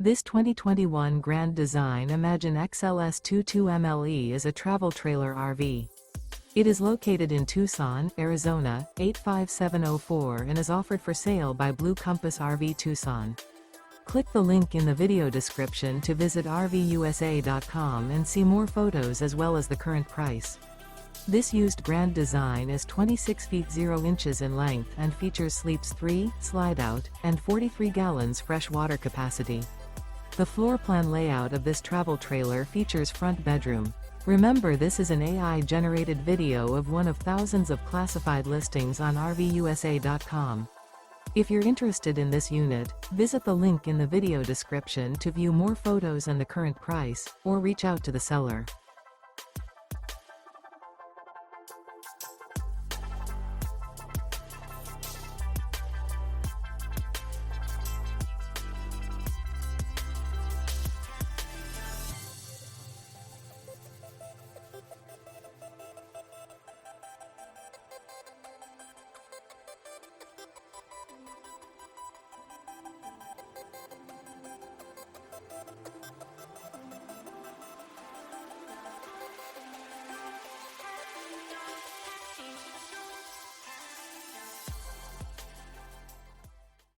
This 2021 Grand Design Imagine XLS 22MLE is a travel trailer RV. It is located in Tucson, Arizona, 85704 and is offered for sale by Blue Compass RV Tucson. Click the link in the video description to visit RVUSA.com and see more photos as well as the current price. This used Grand Design is 26 feet 0 inches in length and features sleeps 3, Slideout, and 43 gallons fresh water capacity. The floor plan layout of this travel trailer features front bedroom. Remember, this is an AI-generated video of one of thousands of classified listings on RVUSA.com. If you're interested in this unit, visit the link in the video description to view more photos and the current price, or reach out to the seller.